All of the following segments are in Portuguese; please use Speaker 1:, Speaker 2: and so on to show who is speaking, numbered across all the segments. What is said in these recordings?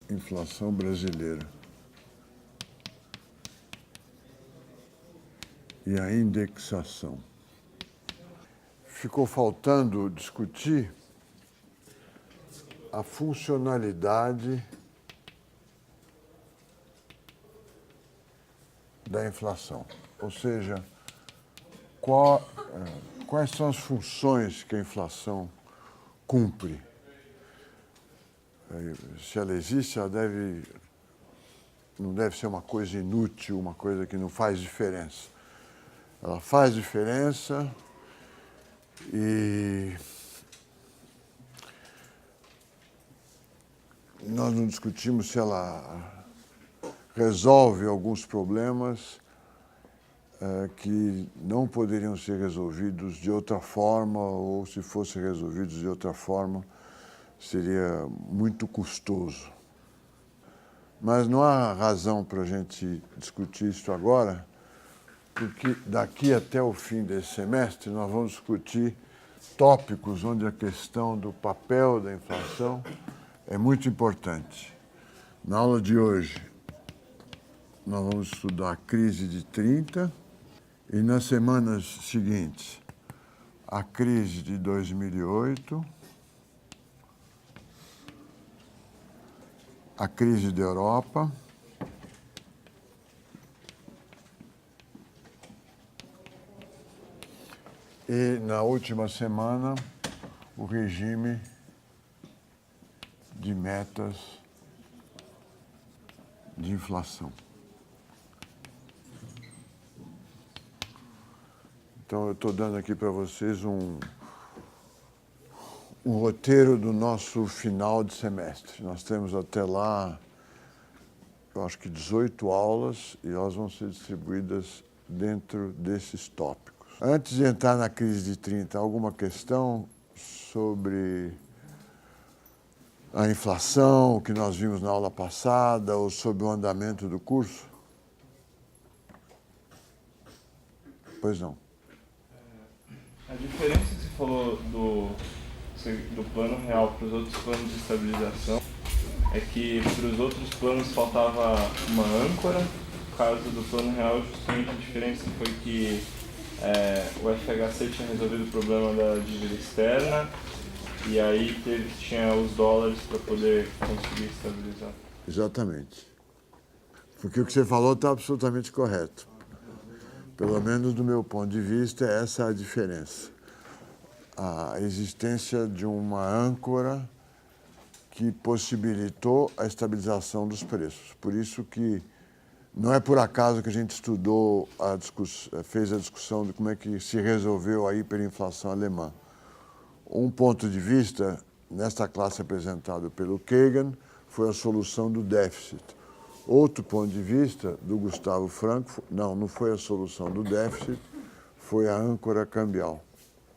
Speaker 1: Inflação brasileira e a indexação. Ficou faltando discutir a funcionalidade da inflação, ou seja, quais são as funções que a inflação cumpre. Se ela existe, ela não deve ser uma coisa inútil, uma coisa que não faz diferença. Ela faz diferença e nós não discutimos se ela resolve alguns problemas que não poderiam ser resolvidos de outra forma, ou se fossem resolvidos de outra forma, seria muito custoso. Mas não há razão para a gente discutir isso agora, porque daqui até o fim desse semestre nós vamos discutir tópicos onde a questão do papel da inflação é muito importante. Na aula de hoje, nós vamos estudar a crise de 30 e nas semanas seguintes, a crise de 2008, a crise da Europa e, na última semana, o regime de metas de inflação. Então, eu estou dando aqui para vocês um roteiro do nosso final de semestre. Nós temos até lá, eu acho que 18 aulas, e elas vão ser distribuídas dentro desses tópicos. Antes de entrar na crise de 30, alguma questão sobre a inflação, o que nós vimos na aula passada, ou sobre o andamento do curso? Pois não.
Speaker 2: A diferença que você falou do plano real para os outros planos de estabilização é que para os outros planos faltava uma âncora. No caso do plano real, justamente a diferença foi que o FHC tinha resolvido o problema da dívida externa e aí tinha os dólares para poder conseguir estabilizar.
Speaker 1: Exatamente. Porque o que você falou está absolutamente correto. Pelo menos do meu ponto de vista, essa é a diferença. A existência de uma âncora que possibilitou a estabilização dos preços. Por isso que não é por acaso que a gente estudou, fez a discussão de como é que se resolveu a hiperinflação alemã. Um ponto de vista, nesta classe apresentado pelo Kagan, foi a solução do déficit. Outro ponto de vista, do Gustavo Franco, não foi a solução do déficit, foi a âncora cambial.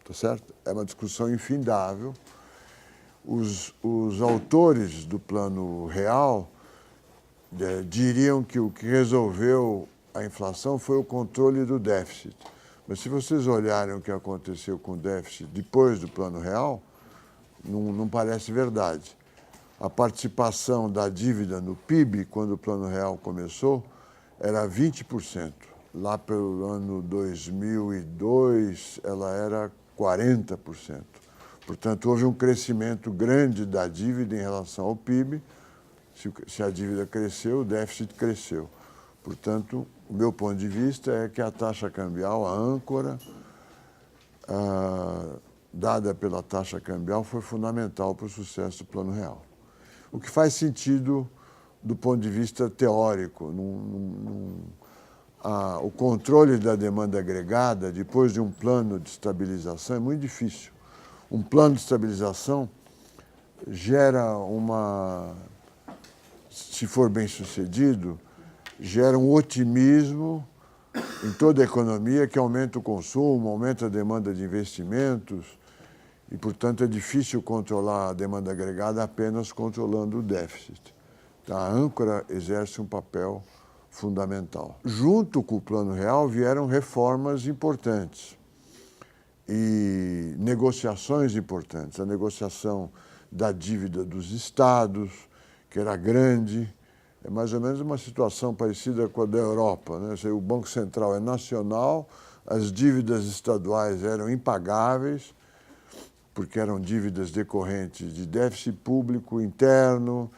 Speaker 1: Tá certo? É uma discussão infindável. Os autores do plano real diriam que o que resolveu a inflação foi o controle do déficit. Mas se vocês olharem o que aconteceu com o déficit depois do plano real, não parece verdade. A participação da dívida no PIB, quando o plano real começou, era 20%. Lá pelo ano 2002, ela era 40%. Portanto, houve um crescimento grande da dívida em relação ao PIB. Se a dívida cresceu, o déficit cresceu. Portanto, o meu ponto de vista é que a taxa cambial, a âncora, dada pela taxa cambial, foi fundamental para o sucesso do plano real. O que faz sentido do ponto de vista teórico. O controle da demanda agregada, depois de um plano de estabilização, é muito difícil. Um plano de estabilização gera se for bem sucedido, gera um otimismo em toda a economia que aumenta o consumo, aumenta a demanda de investimentos e, portanto, é difícil controlar a demanda agregada apenas controlando o déficit. A âncora exerce um papel fundamental. Junto com o Plano Real vieram reformas importantes e negociações importantes. A negociação da dívida dos estados, que era grande, é mais ou menos uma situação parecida com a da Europa, né? O Banco Central é nacional, as dívidas estaduais eram impagáveis, porque eram dívidas decorrentes de déficit público interno,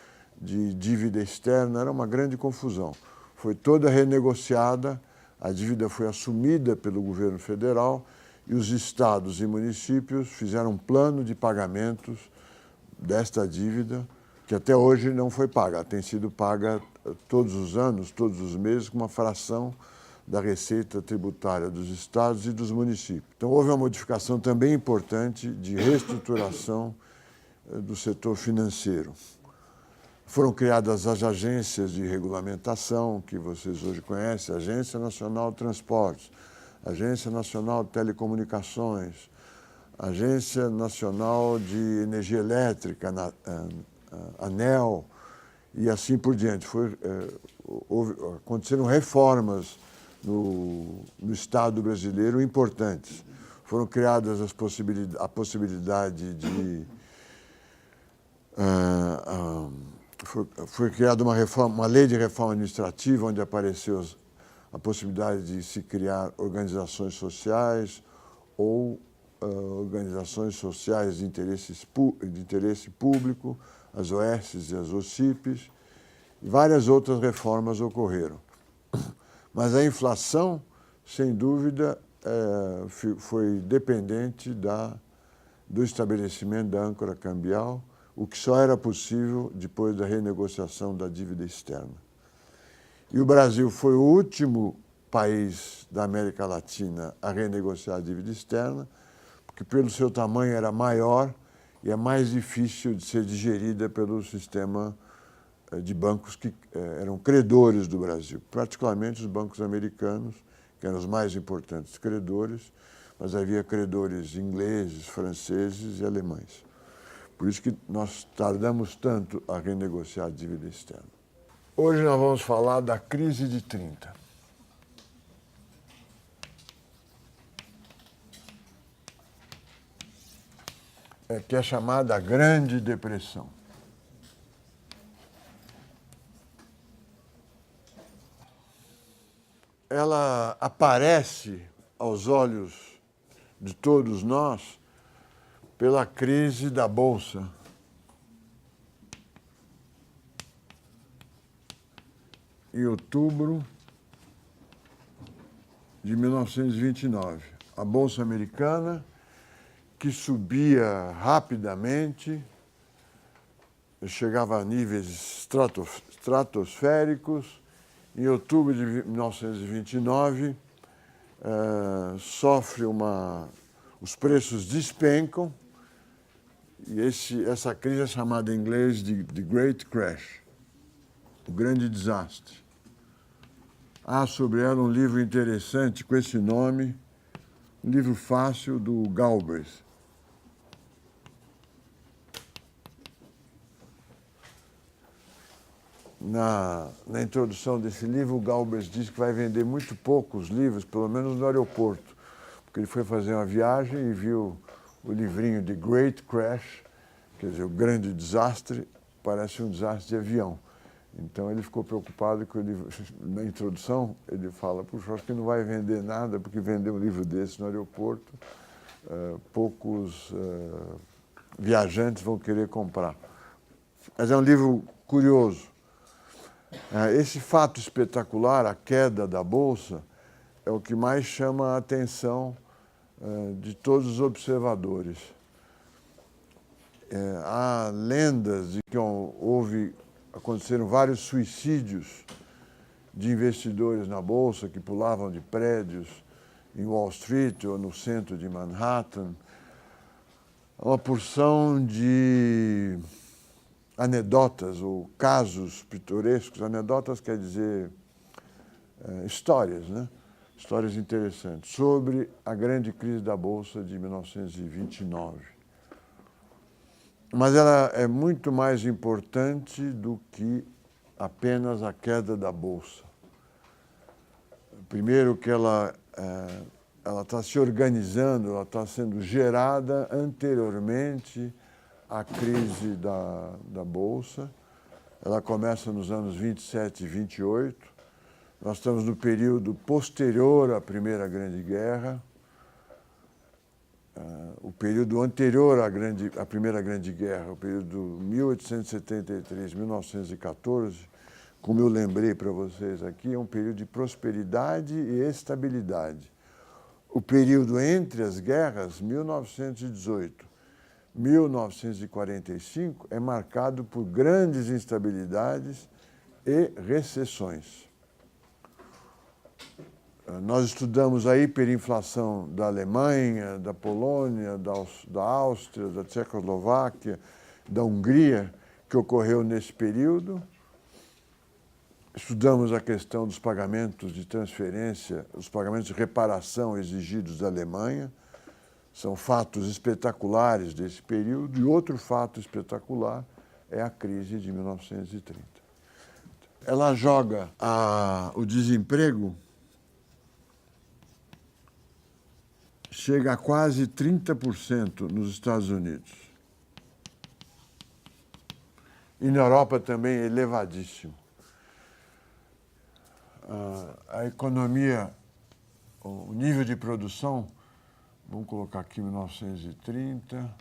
Speaker 1: de dívida externa, era uma grande confusão. Foi toda renegociada, a dívida foi assumida pelo governo federal e os estados e municípios fizeram um plano de pagamentos desta dívida, que até hoje não foi paga. Tem sido paga todos os anos, todos os meses, com uma fração da receita tributária dos estados e dos municípios. Então, houve uma modificação também importante de reestruturação do setor financeiro. Foram criadas as agências de regulamentação, que vocês hoje conhecem, Agência Nacional de Transportes, Agência Nacional de Telecomunicações, Agência Nacional de Energia Elétrica, ANEEL, e assim por diante. Aconteceram reformas no Estado brasileiro importantes. Foram criadas a possibilidade de... Foi criada uma lei de reforma administrativa, onde apareceu a possibilidade de se criar organizações sociais ou organizações sociais de interesse público, as OSs e as OCIPs, e várias outras reformas ocorreram. Mas a inflação, sem dúvida, foi dependente do estabelecimento da âncora cambial, o que só era possível depois da renegociação da dívida externa. E o Brasil foi o último país da América Latina a renegociar a dívida externa, porque pelo seu tamanho era maior e é mais difícil de ser digerida pelo sistema de bancos que eram credores do Brasil, particularmente os bancos americanos, que eram os mais importantes credores, mas havia credores ingleses, franceses e alemães. Por isso que nós tardamos tanto a renegociar a dívida externa. Hoje nós vamos falar da crise de 30. Que é chamada Grande Depressão. Ela aparece aos olhos de todos nós pela crise da Bolsa. Em outubro de 1929. A Bolsa Americana, que subia rapidamente, chegava a níveis estratosféricos. Em outubro de 1929, os preços despencam, e essa crise é chamada em inglês de The Great Crash, o grande desastre. Há sobre ela um livro interessante com esse nome, um livro fácil do Galbraith. Na introdução desse livro, o Galbraith diz que vai vender muito poucos livros, pelo menos no aeroporto, porque ele foi fazer uma viagem e viu o livrinho de Great Crash, quer dizer, o grande desastre, parece um desastre de avião. Então ele ficou preocupado que na introdução ele fala, puxa, acho que não vai vender nada, porque vender um livro desse no aeroporto, poucos viajantes vão querer comprar. Mas é um livro curioso. Esse fato espetacular, a queda da Bolsa, é o que mais chama a atenção de todos os observadores. Há lendas de que aconteceram vários suicídios de investidores na Bolsa que pulavam de prédios em Wall Street ou no centro de Manhattan. Uma porção de anedotas ou casos pitorescos. Anedotas quer dizer histórias, né? Histórias interessantes sobre a grande crise da Bolsa de 1929. Mas ela é muito mais importante do que apenas a queda da Bolsa. Primeiro que ela está se organizando, ela está sendo gerada anteriormente à crise da Bolsa. Ela começa nos anos 27 e 28. Nós estamos no período posterior à Primeira Grande Guerra. O período anterior à Primeira Grande Guerra, o período 1873-1914, como eu lembrei para vocês aqui, é um período de prosperidade e estabilidade. O período entre as guerras, 1918, 1945, é marcado por grandes instabilidades e recessões. Nós estudamos a hiperinflação da Alemanha, da Polônia, da Áustria, da Tchecoslováquia, da Hungria, que ocorreu nesse período. Estudamos a questão dos pagamentos de transferência, os pagamentos de reparação exigidos da Alemanha. São fatos espetaculares desse período. E outro fato espetacular é a crise de 1930. Ela joga o desemprego, chega a quase 30% nos Estados Unidos. E na Europa também é elevadíssimo. A economia, o nível de produção, vamos colocar aqui 1930,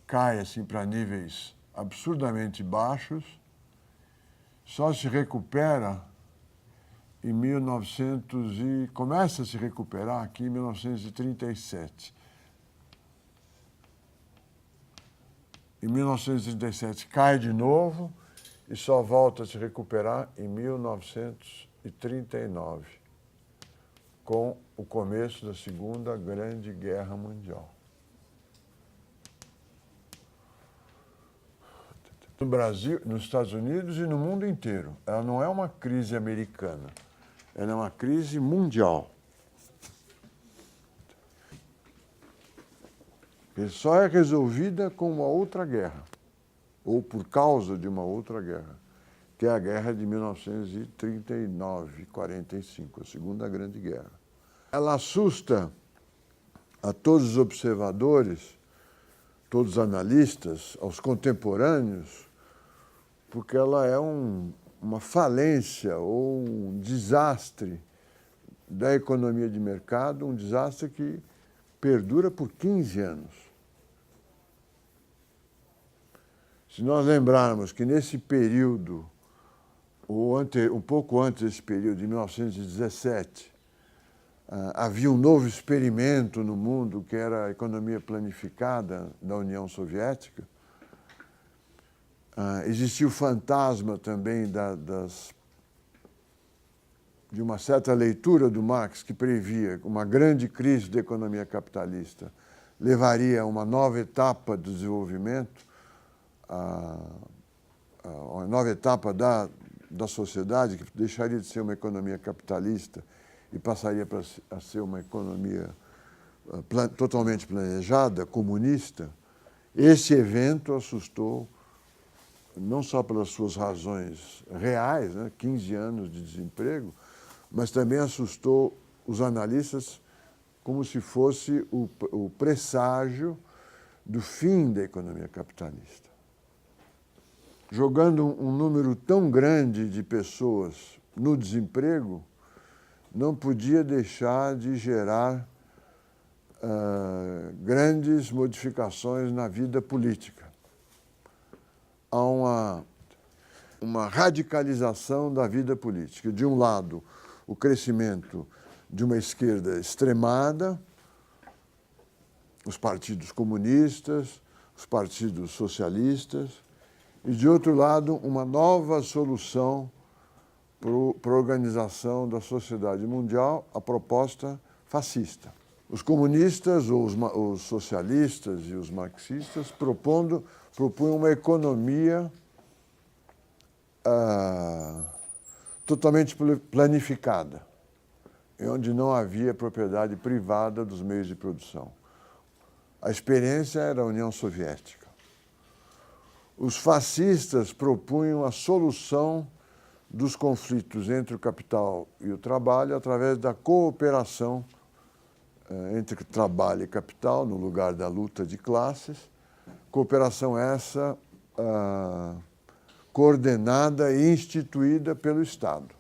Speaker 1: cai assim para níveis absurdamente baixos, só se recupera começa a se recuperar aqui em 1937. Em 1937 cai de novo e só volta a se recuperar em 1939, com o começo da Segunda Grande Guerra Mundial. No Brasil, nos Estados Unidos e no mundo inteiro. Ela não é uma crise americana. Ela é uma crise mundial. E só é resolvida com uma outra guerra, ou por causa de uma outra guerra, que é a guerra de 1939-45, a Segunda Grande Guerra. Ela assusta a todos os observadores, todos os analistas, aos contemporâneos, porque ela é uma falência ou um desastre da economia de mercado, um desastre que perdura por 15 anos. Se nós lembrarmos que nesse período, ou um pouco antes desse período, de 1917, havia um novo experimento no mundo, que era a economia planificada da União Soviética. Existia o fantasma também de uma certa leitura do Marx que previa uma grande crise da economia capitalista, levaria a uma nova etapa do desenvolvimento, uma nova etapa da sociedade, que deixaria de ser uma economia capitalista e passaria a ser uma economia totalmente planejada, comunista. Esse evento assustou, não só pelas suas razões reais, né, 15 anos de desemprego, mas também assustou os analistas como se fosse o presságio do fim da economia capitalista. Jogando um número tão grande de pessoas no desemprego, não podia deixar de gerar grandes modificações na vida política. Há uma radicalização da vida política. De um lado, o crescimento de uma esquerda extremada, os partidos comunistas, os partidos socialistas, e, de outro lado, uma nova solução para a organização da sociedade mundial, a proposta fascista. Os comunistas, os socialistas e os marxistas propunham uma economia totalmente planificada, onde não havia propriedade privada dos meios de produção. A experiência era a União Soviética. Os fascistas propunham a solução dos conflitos entre o capital e o trabalho através da cooperação entre trabalho e capital, no lugar da luta de classes. Cooperação essa coordenada e instituída pelo Estado.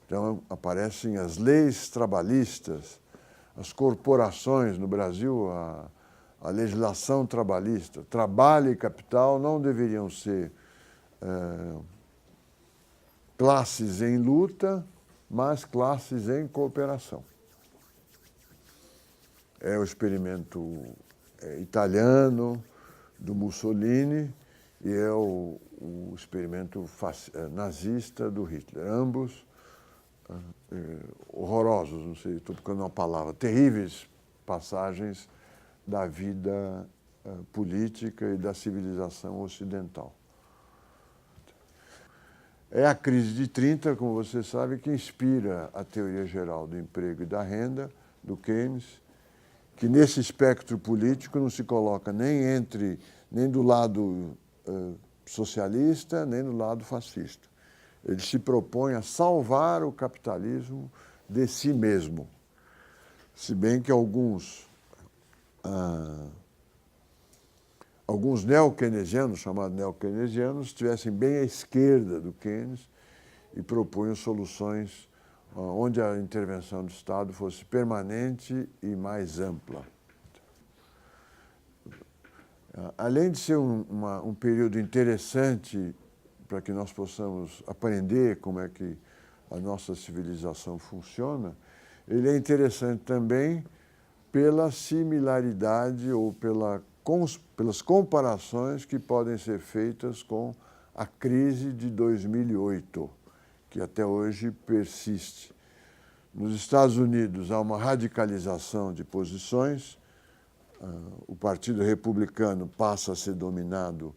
Speaker 1: Então, aparecem as leis trabalhistas, as corporações no Brasil, a legislação trabalhista. Trabalho e capital não deveriam ser classes em luta, mas classes em cooperação. É o experimento italiano do Mussolini e é o experimento nazista do Hitler. Ambos horrorosos, não sei, estou procurando uma palavra, terríveis passagens da vida política e da civilização ocidental. É a crise de 30, como você sabe, que inspira a teoria geral do emprego e da renda, do Keynes, que nesse espectro político não se coloca nem do lado socialista, nem do lado fascista. Ele se propõe a salvar o capitalismo de si mesmo. Se bem que alguns neo-keynesianos, chamados neo-keynesianos, estivessem bem à esquerda do Keynes e propunham soluções onde a intervenção do Estado fosse permanente e mais ampla. Além de ser um período interessante para que nós possamos aprender como é que a nossa civilização funciona, ele é interessante também pela similaridade ou pelas comparações que podem ser feitas com a crise de 2008, que até hoje persiste. Nos Estados Unidos há uma radicalização de posições, o Partido Republicano passa a ser dominado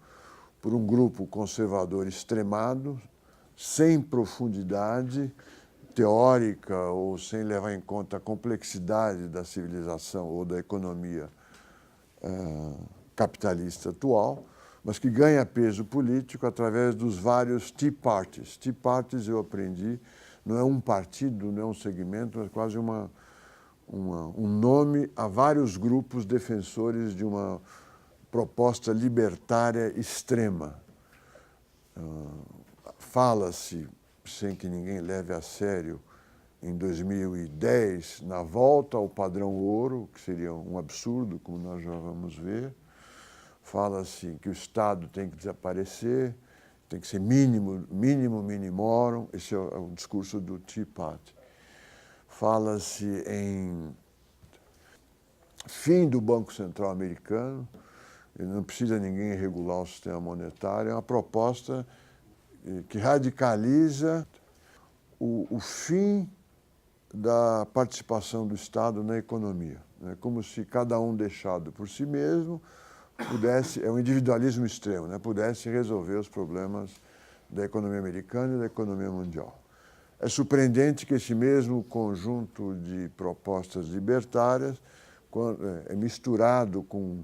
Speaker 1: por um grupo conservador extremado, sem profundidade teórica ou sem levar em conta a complexidade da civilização ou da economia capitalista atual, mas que ganha peso político através dos vários Tea Parties. Tea Parties, eu aprendi, não é um partido, não é um segmento, mas quase um nome a vários grupos defensores de uma proposta libertária extrema. Fala-se, sem que ninguém leve a sério, em 2010, na volta ao padrão ouro, que seria um absurdo, como nós já vamos ver. Fala-se que o Estado tem que desaparecer, tem que ser mínimo minimorum, esse é o discurso do Tea Party. Fala-se em fim do Banco Central americano, não precisa ninguém regular o sistema monetário, é uma proposta que radicaliza o fim da participação do Estado na economia. É como se cada um deixado por si mesmo pudesse, é um individualismo extremo, né, pudesse resolver os problemas da economia americana e da economia mundial. É surpreendente que esse mesmo conjunto de propostas libertárias é misturado com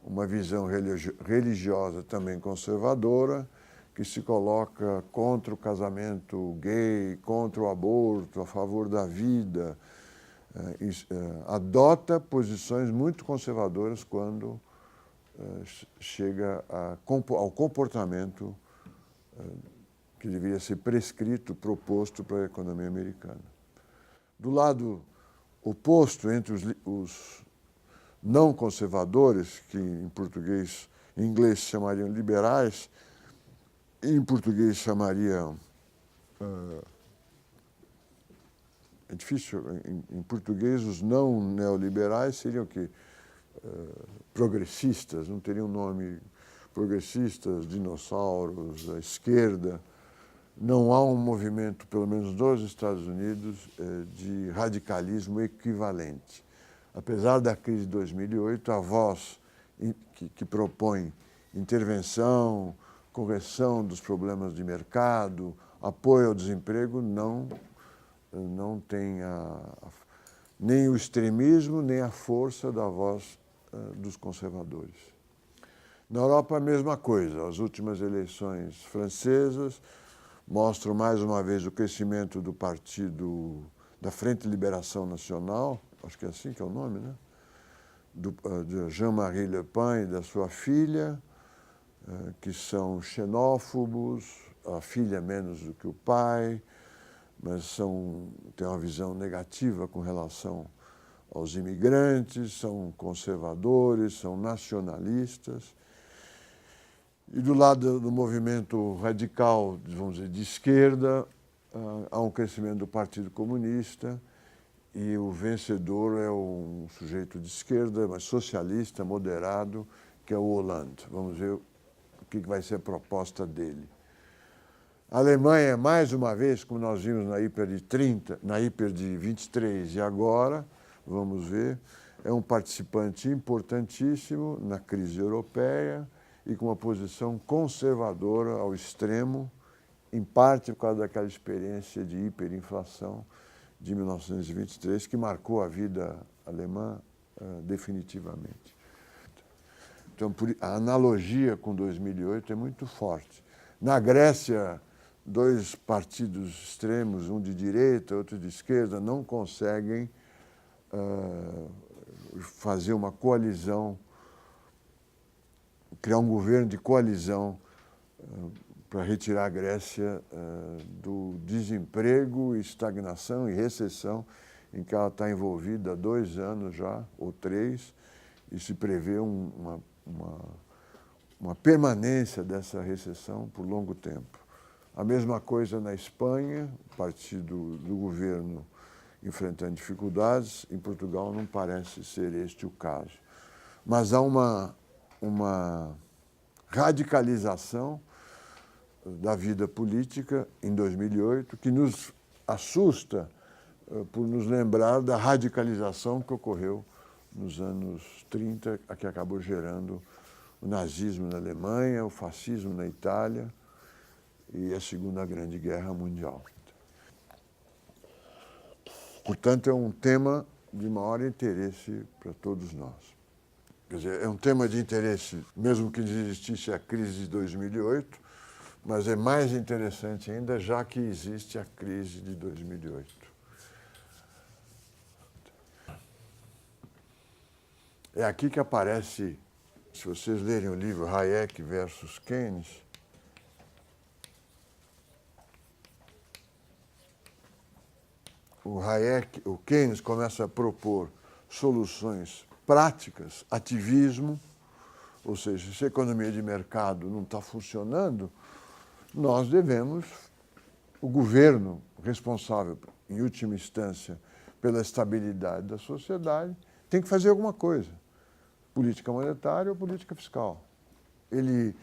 Speaker 1: uma visão religiosa também conservadora, que se coloca contra o casamento gay, contra o aborto, a favor da vida, adota posições muito conservadoras quando chega ao comportamento que deveria ser prescrito, proposto para a economia americana. Do lado oposto, entre os não conservadores, que em inglês chamariam liberais, em português chamariam... é difícil, em português os não neoliberais seriam o quê? Progressistas, não teriam nome, progressistas, dinossauros, a esquerda. Não há um movimento, pelo menos nos Estados Unidos, de radicalismo equivalente. Apesar da crise de 2008, a voz que propõe intervenção, correção dos problemas de mercado, apoio ao desemprego, não tem nem o extremismo, nem a força da voz dos conservadores. Na Europa, a mesma coisa. As últimas eleições francesas mostram mais uma vez o crescimento do partido da Frente de Liberação Nacional, acho que é assim que é o nome, né? De Jean-Marie Le Pen e da sua filha, que são xenófobos, a filha menos do que o pai, mas têm uma visão negativa com relação aos imigrantes, são conservadores, são nacionalistas. E do lado do movimento radical, vamos dizer, de esquerda, há um crescimento do Partido Comunista e o vencedor é um sujeito de esquerda, mas socialista, moderado, que é o Hollande. Vamos ver o que vai ser a proposta dele. A Alemanha, mais uma vez, como nós vimos na Hiper de 30, na Hiper de 23 e agora, vamos ver, é um participante importantíssimo na crise europeia e com uma posição conservadora ao extremo, em parte por causa daquela experiência de hiperinflação de 1923, que marcou a vida alemã definitivamente. Então, a analogia com 2008 é muito forte. Na Grécia, dois partidos extremos, um de direita, outro de esquerda, não conseguem fazer uma coalizão, criar um governo de coalizão para retirar a Grécia do desemprego, estagnação e recessão em que ela está envolvida há 2 anos já, ou 3, e se prevê uma permanência dessa recessão por longo tempo. A mesma coisa na Espanha, o partido do governo enfrentando dificuldades. Em Portugal não parece ser este o caso. Mas há uma radicalização da vida política em 2008 que nos assusta por nos lembrar da radicalização que ocorreu nos anos 30, que acabou gerando o nazismo na Alemanha, o fascismo na Itália e a Segunda Grande Guerra Mundial. Portanto, é um tema de maior interesse para todos nós. Quer dizer, é um tema de interesse, mesmo que existisse a crise de 2008, mas é mais interessante ainda já que existe a crise de 2008. É aqui que aparece, se vocês lerem o livro Hayek versus Keynes, o Keynes começa a propor soluções práticas, ativismo, ou seja, se a economia de mercado não está funcionando, nós devemos, o governo responsável, em última instância, pela estabilidade da sociedade, tem que fazer alguma coisa, política monetária ou política fiscal. Ele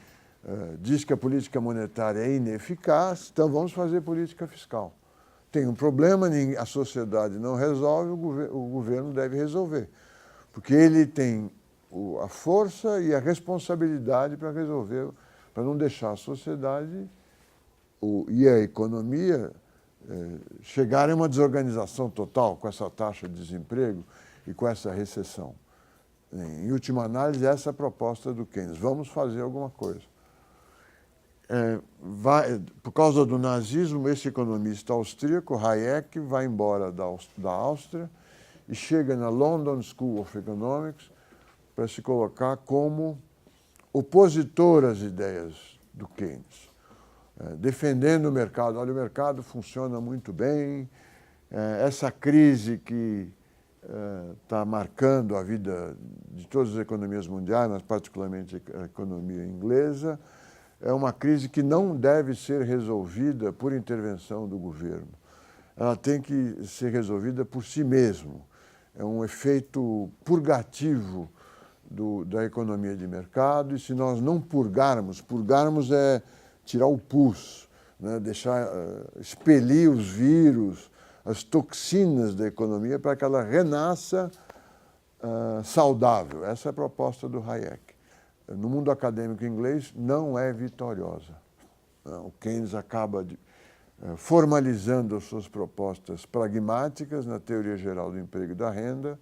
Speaker 1: diz que a política monetária é ineficaz, então vamos fazer política fiscal. Tem um problema, a sociedade não resolve, o governo deve resolver. Porque ele tem a força e a responsabilidade para resolver, para não deixar a sociedade e a economia chegarem a uma desorganização total com essa taxa de desemprego e com essa recessão. Em última análise, essa é a proposta do Keynes. Vamos fazer alguma coisa. Por causa do nazismo, esse economista austríaco, Hayek, vai embora da Áustria e chega na London School of Economics para se colocar como opositor às ideias do Keynes, defendendo o mercado. Olha, o mercado funciona muito bem, essa crise que está marcando a vida de todas as economias mundiais, mas particularmente a economia inglesa, é uma crise que não deve ser resolvida por intervenção do governo. Ela tem que ser resolvida por si mesmo. É um efeito purgativo da economia de mercado, e se nós não purgarmos é tirar o pus, né? Expelir os vírus, as toxinas da economia para que ela renasça saudável. Essa é a proposta do Hayek. No mundo acadêmico inglês, não é vitoriosa. O Keynes acaba formalizando as suas propostas pragmáticas na teoria geral do emprego e da renda,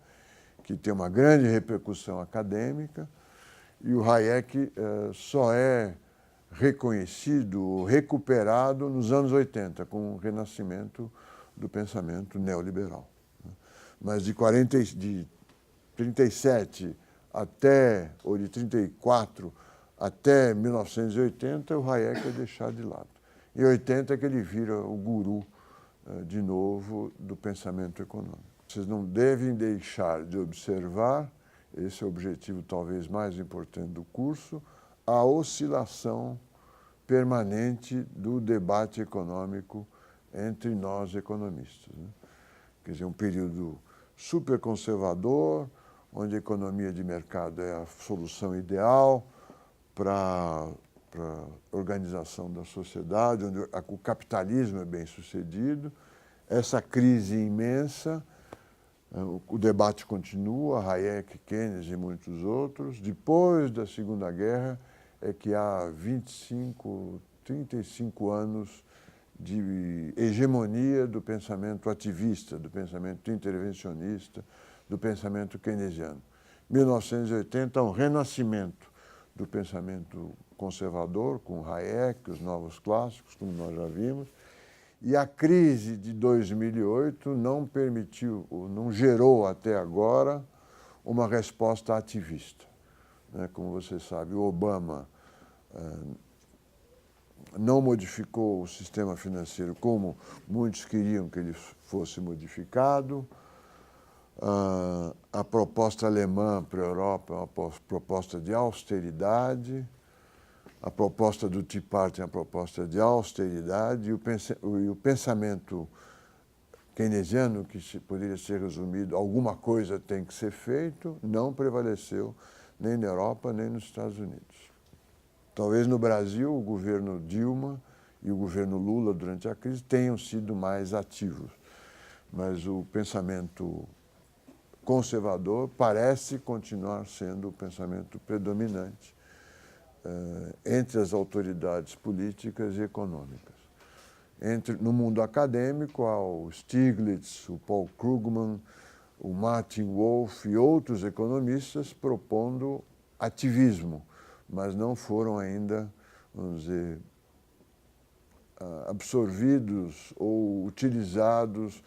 Speaker 1: que tem uma grande repercussão acadêmica, e o Hayek só é reconhecido, recuperado nos anos 80, com o renascimento do pensamento neoliberal. Mas de 37 até, ou de 34 até 1980, o Hayek é deixado de lado. Em 80 é que ele vira o guru, de novo, do pensamento econômico. Vocês não devem deixar de observar, esse é o objetivo talvez mais importante do curso, a oscilação permanente do debate econômico entre nós economistas, né? Quer dizer, um período super conservador, onde a economia de mercado é a solução ideal para a organização da sociedade, onde o capitalismo é bem sucedido. Essa crise imensa, o debate continua, Hayek, Keynes e muitos outros. Depois da Segunda Guerra é que há 25, 35 anos de hegemonia do pensamento ativista, do pensamento intervencionista, do pensamento keynesiano. 1980, um renascimento do pensamento conservador, com Hayek, os novos clássicos, como nós já vimos, e a crise de 2008 não permitiu, não gerou até agora uma resposta ativista, né? Como você sabe, o Obama não modificou o sistema financeiro como muitos queriam que ele fosse modificado. A proposta alemã para a Europa é uma proposta de austeridade. A proposta do Tea Party é uma proposta de austeridade. E o pensamento keynesiano, que poderia ser resumido, alguma coisa tem que ser feito, não prevaleceu nem na Europa, nem nos Estados Unidos. Talvez no Brasil o governo Dilma e o governo Lula, durante a crise, tenham sido mais ativos. Mas o pensamento conservador parece continuar sendo o pensamento predominante entre as autoridades políticas e econômicas. No mundo acadêmico, há o Stiglitz, o Paul Krugman, o Martin Wolf e outros economistas propondo ativismo, mas não foram ainda, vamos dizer, absorvidos ou utilizados.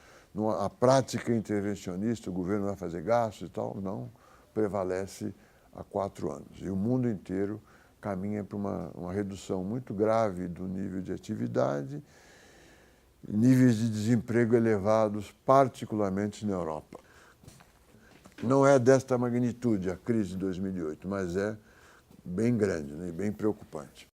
Speaker 1: A prática intervencionista, o governo vai fazer gastos e tal, não prevalece há 4 anos. E o mundo inteiro caminha para uma redução muito grave do nível de atividade, níveis de desemprego elevados, particularmente na Europa. Não é desta magnitude a crise de 2008, mas é bem grande, né, e bem preocupante.